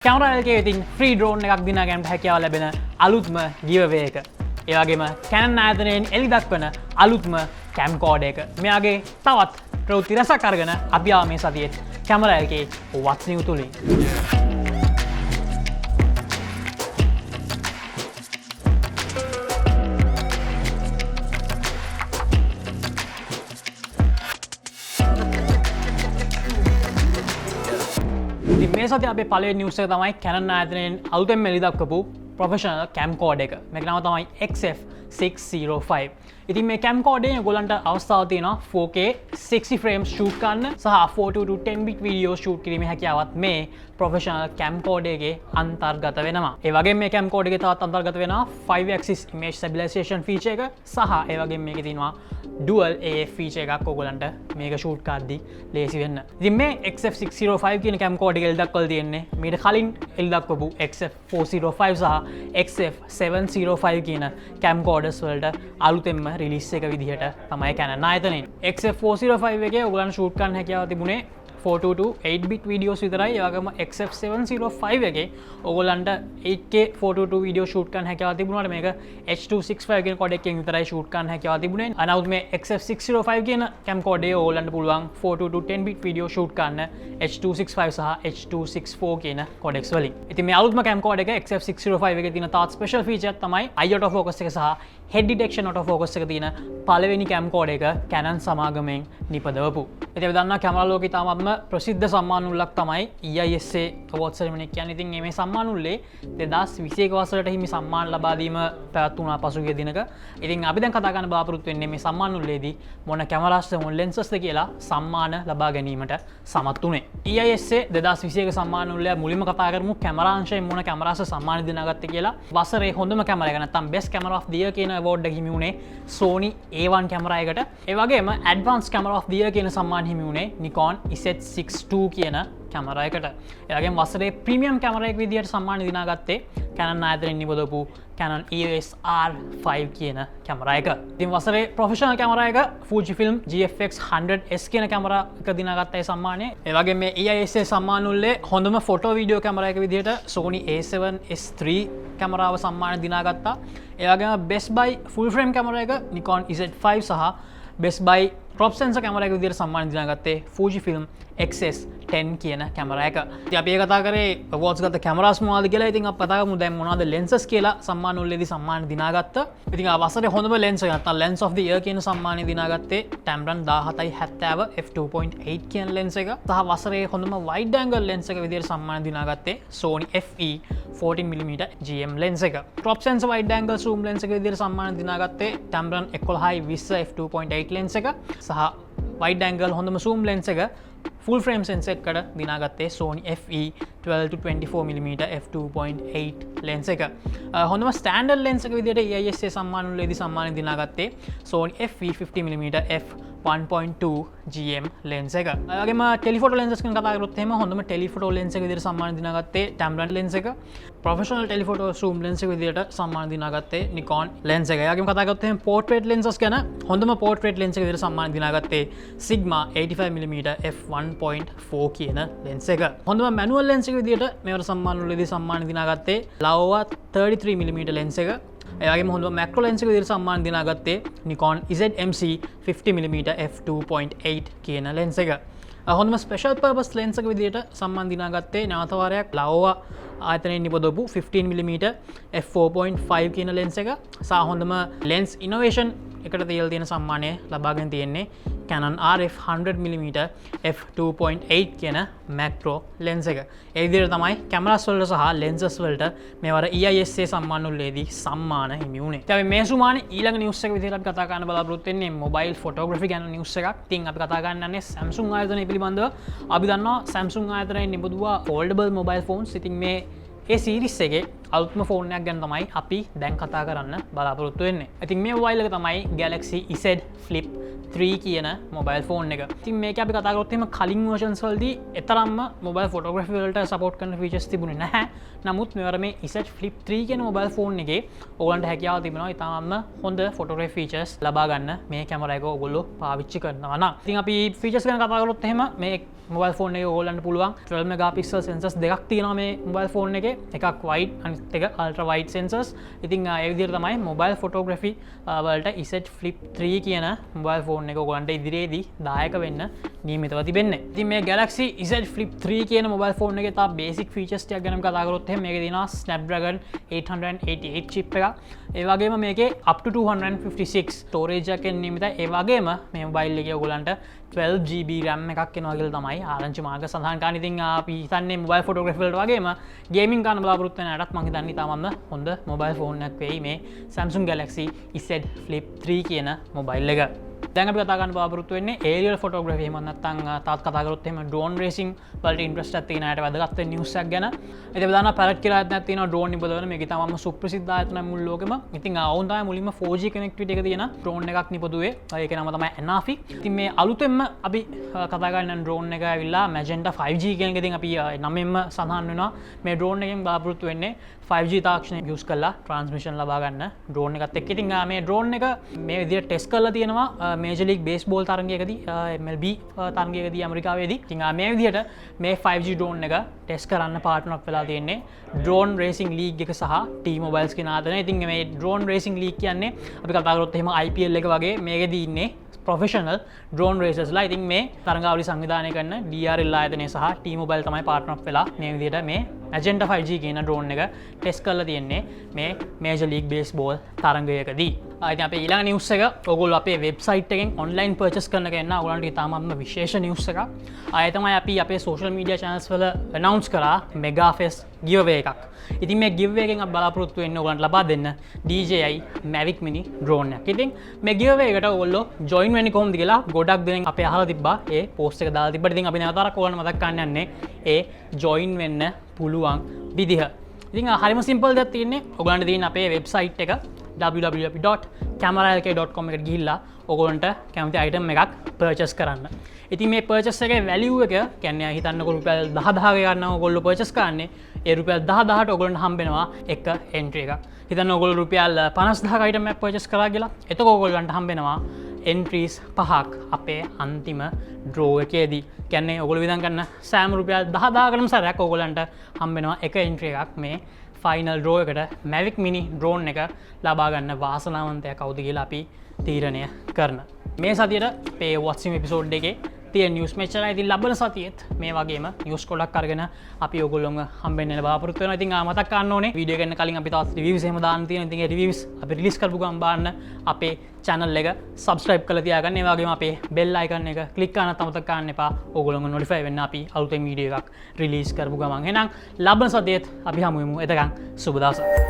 CameraLK ඉතින් free drone එකක් දිනා ගන්නට හැකියාව ලැබෙන අලුත්ම giveaway එක. ඒ වගේම Canon ආයතනයෙන් එළි දක්වන අලුත්ම camcorder එක. මෙයාගේ තවත් ප්‍රවෘත්ති රසක් අරගෙන අපි ආව මේ සතියේ CameraLK What's New තුලින්. මේ සති අපේ පළවෙනි නිවුස් එක තමයි Canon ආයතනයෙන් අලුතෙන් එළි දක්වපු ප්‍රොෆෙෂනල් camcorder එක. මේක නම තමයි XF605. ඉතින් මේ camcorder එකේ ඔයගොල්ලන්ට අවස්ථාව තියෙනවා 4K 60 frames shoot කරන්න සහ 4:2 to 10 bit video shoot කිරීමේ හැකියාවත් මේ ප්‍රොෆෙෂනල් camcorder එකේ අන්තර්ගත වෙනවා. ඒ වගේම මේ camcorder එකේ තවත් අන්තර්ගත වෙනවා 5 axis image stabilization feature එක සහ ඒ වගේම මේකේ තියෙනවා dual AF feature එකක් ඔයගොල්ලන්ට මේක shoot කරද්දී ලේසි වෙන්න. ඉතින් මේ XF605 කියන camcorder එක එළි දක්වලා තියෙන්නේ මීට කලින් එළි දක්වපු XF405 සහ XF705 කියන camcorders වලට අලුතෙන්ම රිලීස් එක විදිහට තමයි Canon ආයතනයෙන්. XF405 එකේ ඔයගොල්ලන්ට shoot කරන්න හැකියාව තිබුණේ 4:2 to 8 bit videos විතරයි. ඒ වගේම XF705 එකේ ඔයගොල්ලන්ට 8K 4:2 to video shoot කරන්න හැකියාව තිබුණාට මේක H265 කියන codec එකෙන් විතරයි shoot කරන්න හැකියාව තිබුණේ. අනවුත් මේ XF605 කියන camcorder එක ඔයගොල්ලන්ට පුළුවන් 4:2 to 10 bit video shoot කරන්න H265 සහ H264 කියන codecs වලින්. ඉතින් මේ අලුත්ම camcorder එක XF605 එකේ තියෙන තාත් special feature එක තමයි eye auto focus එක සහ head detection auto focus එක තියෙන පළවෙනි camcorder එක Canon සමාගමෙන් නිපදවපු. ඉතින් අපි දන්නවා CameraLK තාමත්ම ප්‍රසිද්ධ සම්මාන උල්ලක් තමයි EISA award ceremony කියන්නේ. ඉතින් මේ සම්මාන උල්ලේ 2021 වසරට හිමි සම්මාන ලබා දීම පැවැත්වුණා පසුගිය දිනක. ඉතින් අපි දැන් කතා කරන්න බලාපොරොත්තු වෙන්නේ මේ සම්මාන උල්ලේදී මොන කැමරාස්ද මොන ලෙන්සස්ද කියලා සම්මාන ලබා ගැනීමට සමත් වුණේ. EISA 2021 සම්මාන උල්ලේ මුලින්ම කතා කරමු කැමරා අංශයෙන් මොන කැමරාස්ද සම්මාන දිනාගත්තේ කියලා. වසරේ හොඳම කැමරා එක නැත්නම් best camera of the year කියන award එක හිමි වුණේ Sony A1 කැමරා එකට. ඒ වගේම advanced camera of the year කියන සම්මාන හිමි වුණේ Nikon Z6II කියන කැමරා එකට. ඒ වගේම වසරේ ප්‍රීමියම් කැමරා එක විදිහට සම්මාන දිනාගත්තේ Canon ආයතනයෙන් නිපදවපු Canon EOS R5 කියන කැමරා එක. ඉතින් වසරේ ප්‍රොෆෙෂනල් කැමරා එක Fujifilm GFX 100S කියන කැමරා එක දිනාගත්ත ඒ සම්මානය. ඒ වගේම මේ EISA සම්මාන උල්ලේ හොඳම ෆොටෝ වීඩියෝ කැමරා එක විදිහට Sony A7S3 කැමරාව සම්මාන දිනාගත්තා. ඒ වගේම Best Buy full frame camera එක Nikon Z5 සහ Best Buy crop sensor camera එක විදිහට සම්මාන දිනාගත්තේ Fujifilm XS10 කියන කැමරා එක. ඉතින් අපි කතා කරේ awards ගත්ත කැමරාස් මොනවද කියලා. ඉතින් අපි කතා කරමු දැන් මොනවද lenses කියලා සම්මාන උල්ලේදී සම්මාන දිනාගත්ත. ඉතින් වසරේ හොඳම lens එක නැත්නම් lens of the year කියන සම්මානය දිනාගත්තේ Tamron 1770 f2.8 කියන lens එක. සහ වසරේ හොඳම wide angle lens එක විදිහට සම්මාන දිනාගත්තේ Sony FE 14mm GM lens එක. crop sensor wide angle zoom lens එක විදිහට සම්මාන දිනාගත්තේ Tamron 1120 f2.8 lens එක. සහ wide angle හොඳම zoom lens එක full frame sensor එකට දිනාගත්තේ Sony FE 12 to 24mm f2.8 lens එක. හොඳම standard lens එක විදිහට EISA සම්මාන උළේදී සම්මාන දිනාගත්තේ Sony FE 50mm f1.2 GM lens එක. ඒ වගේම telephoto lenses ගැන කතා කරොත් එහෙම හොඳම telephoto lens එක විදිහට සම්මාන දිනාගත්තේ Tamron lens එක. professional telephoto zoom lens එක විදිහට සම්මාන දිනාගත්තේ Nikon lens එක. ඒ වගේම කතා කරොත් එහෙම portrait lenses ගැන හොඳම portrait lens එක විදිහට සම්මාන දිනාගත්තේ Sigma 85mm f1.4 කියන lens එක. හොඳම manual lens එක විදිහට මේවට සම්මාන වලදී සම්මාන දිනාගත්තේ Laowa 33mm lens එක. ඒ වගේම හොඳම macro lens එක විදිහට සම්මාන දිනාගත්තේ Nikon ZMC 50mm f2.8 කියන lens එක. හොඳම special purpose lens එක විදිහට සම්මාන දිනාගත්තේ නැවත වාරයක් Laowa ආයතනයෙන් නිපදවපු 15mm f4.5 කියන lens එක. සහ හොඳම lens innovation එකට තියලා තියෙන සම්මානය ලබාගෙන තියෙන්නේ Canon RF 100mm f2.8 කියන macro lens එක. ඒ විදිහට තමයි කැමරාස් වලට සහ lenses වලට මේවර EISA සම්මාන උළේදී සම්මාන හිමි වුණේ. ඉතින් අපි මේ සුමානේ ඊළඟ නිවුස් එක විදිහට අපි කතා කරන්න බලාපොරොත්තු වෙන්නේ mobile photography ගැන නිවුස් එකක්. ඉතින් අපි කතා කරන්න යන්නේ Samsung ආයතනය පිළිබඳව. අපි දන්නවා Samsung ආයතනයෙන් නිපදවුවා foldable mobile phones. ඉතින් මේ series එකේ අලුත්ම ෆෝන් එකක් ගැන තමයි අපි දැන් කතා කරන්න බලාපොරොත්තු වෙන්නේ. ඉතින් මේ මොබයිල් එක තමයි Galaxy Z Flip 3 කියන මොබයිල් ෆෝන් එක. ඉතින් මේක අපි කතා කරොත් එහෙම කලින් versions වලදී එතරම්ම මොබයිල් ෆොටෝග්‍රැෆි වලට සපෝට් කරන ෆීචර්ස් තිබුණේ නැහැ. නමුත් මෙවර මේ Z Flip 3 කියන මොබයිල් ෆෝන් එකේ ඔයගලන්ට හැකියාව තිබෙනවා ඉතාමත්ම හොඳ ෆොටෝග්‍රැෆි ෆීචර්ස් ලබා ගන්න මේ කැමරා එක ඔයගොල්ලෝ පාවිච්චි කරනවා නම්. ඉතින් අපි ෆීචර්ස් ගැන කතා කරොත් එහෙම මේ මොබයිල් ෆෝන් එකේ ඕගොල්ලන්ට පුළුවන් 12 megapixel sensors දෙකක් තියෙනවා මේ මොබයිල් ෆෝන් එකේ. එකක් wide අනිත් එක ultra wide sensors. ඉතින් ඒ විදිහට තමයි මොබයිල් ෆොටෝග්‍රැෆි වලට Z Flip 3 කියන මොබයිල් ෆෝන් එක ඕගොල්ලන්ට ඉදිරියේදී දායක වෙන්න නියමිතව තිබෙන්නේ. ඉතින් මේ Galaxy Z Flip 3 කියන මොබයිල් ෆෝන් එකේ තා බේසික් ෆීචර්ස් ටිකක් ගැන කතා කරොත් එහෙනම් මේකේ තියෙනවා Snapdragon 888 chip එකක්. ඒ වගේම මේකේ up to 256 storage එකකින් නියමිතයි. ඒ වගේම මේ මොබයිල් එකේ ඔයගලන්ට 12GB RAM එකක් එනවා කියලා තමයි ආරංචි මාර්ග සඳහන් කරන්නේ. ඉතින් අපි හිතන්නේ මොබයිල් ෆොටෝග්‍රැෆි වලට වගේම ගේමින් කරන්න බලාපොරොත්තු වෙන අයටත් මම හිතන්නේ තාමත් හොඳ මොබයිල් ෆෝන් එකක් වෙයි මේ Samsung Galaxy Z Flip 3 කියන මොබයිල් එක. දැන් අපි කතා කරන්න බලාපොරොත්තු වෙන්නේ aerial photography එහෙම නැත්නම් තාත් කතා කරොත් එහෙම drone racing වලට interest එකක් තියෙන අයට වැදගත් වෙන news එකක් ගැන. ඉතින් අපි දන්නවා parrot කියලා ආයතනයක් තියෙනවා drone නිපදවන. මේක තමයි සුප්‍රසිද්ධ ආයතනයක් මුළු ලෝකෙම. ඉතින් අවුන් තමයි මුලින්ම 4G connectivity එක තියෙන drone එකක් නිපදුවේ. ඒකේ නම තමයි Anafi. ඉතින් මේ අලුතෙන්ම අපි කතා කරන drone එක ඇවිල්ලා Magenta 5G කියන එක. ඉතින් අපි නමෙන්ම සඳහන් වෙනවා මේ drone එකෙන් බලාපොරොත්තු වෙන්නේ 5G තාක්ෂණය යූස් කරලා transmission ලබා ගන්න drone එකත් එක්ක. ඉතින් මේ drone එක මේ විදිහට test කරලා තියෙනවා Major League Baseball තරගයකදී MLB තරගයකදී ඇමරිකාවේදී. ඉතින් මේ විදිහට මේ 5G drone එක test කරන්න partner up වෙලා තියෙන්නේ Drone Racing League එක සහ T-Mobiles කියන ආයතනය. ඉතින් මේ Drone Racing League කියන්නේ අපි කතා කරොත් එහෙම IPL එක වගේ මේකෙදී ඉන්නේ professional drone racers ලා. ඉතින් මේ තරගාවලි සංවිධානය කරන DRL ආයතනය සහ T-Mobile තමයි partner up වෙලා මේ විදිහට මේ Magenta 5G කියන drone එක test කරලා තියෙන්නේ මේ Major League Baseball තරගයකදී. ඉතින් අපේ ඊළඟ news එක ඔයගොල්ලෝ අපේ website එකෙන් online purchase කරන කෙනා ඔයගොල්ලන්ට ඉතාමත්ම විශේෂ news එකක්. ආයෙ තමයි අපි අපේ social media channels වල announce කරා Mega Fest giveaway එකක්. ඉතින් මේ giveaway එකෙන් අපි බලාපොරොත්තු වෙන්නේ ඔයගොල්ලන්ට ලබා දෙන්න DJI Mavic Mini drone එකක්. ඉතින් මේ giveaway එකට ඔයගොල්ලෝ join වෙන්නේ කොහොමද කියලා ගොඩක් දෙනෙක් අපේ අහලා තිබ්බා. ඒ post එක දාලා තිබ්බට ඉතින් අපි නැවතත් ඔයගොල්ලන්ට මතක් කරන්න යන්නේ ඒ join වෙන්න පුළුවන් විදිහ. ඉතින් හරිම සිම්පල් දෙයක් තියෙන්නේ. ඔයගොල්ලන්ට තියෙන අපේ වෙබ්සයිට් එක www.cameralk.com එකට ගිහිල්ලා ඔයගොල්ලන්ට කැමති item එකක් purchase කරන්න. ඉතින් මේ purchase එකේ value එක කියන්නේ හිතන්නකො රුපියල් 10000 ගන්නවා ඔයගොල්ලෝ purchase කරන්නේ. ඒ රුපියල් 10000ට ඔයගොල්ලන්ට හම්බෙනවා එක entry එකක්. හිතන්න ඔයගොල්ලෝ රුපියල් 50000ක item එකක් purchase කරා කියලා. එතකොට ඔයගොල්ලන්ට හම්බෙනවා entries 5ක් අපේ අන්තිම draw එකේදී. කියන්නේ ඔයගොල්ලෝ විඳන් ගන්න සෑම රුපියල් 10000කටම සැරයක් ඔයගොල්ලන්ට හම්බෙනවා එක entry එකක් මේ final draw එකට Mavic Mini drone එක ලබා ගන්න වාසනාවන්තයා කවුද කියලා අපි තීරණය කරන. මේ සතියේ අපේ WhatsApp episode එකේ තියෙන news මෙච්චරයි. ඉතින් ලබන සතියේත් මේ වගේම news කොටක් අරගෙන අපි ඔයගොල්ලෝම හම්බෙන්න බලාපොරොත්තු වෙනවා. ඉතින් මතක් කරන්න ඕනේ වීඩියෝ එක ගන්න කලින් අපි තවත් reviews එහෙම දාන්න තියෙනවා. ඉතින් ඒ reviews අපි release කරපු ගමන් බලන්න අපේ channel එක subscribe කරලා තියාගන්න. ඒ වගේම අපේ bell icon එක click කරන්නත් අමතක කරන්න එපා. ඔයගොල්ලෝම notify වෙන්න අපි අලුතෙන් වීඩියෝ එකක් release කරපු ගමන්. එහෙනම් ලබන සතියේත් අපි හමු වෙමු. එතකන් සුබ දවසක්.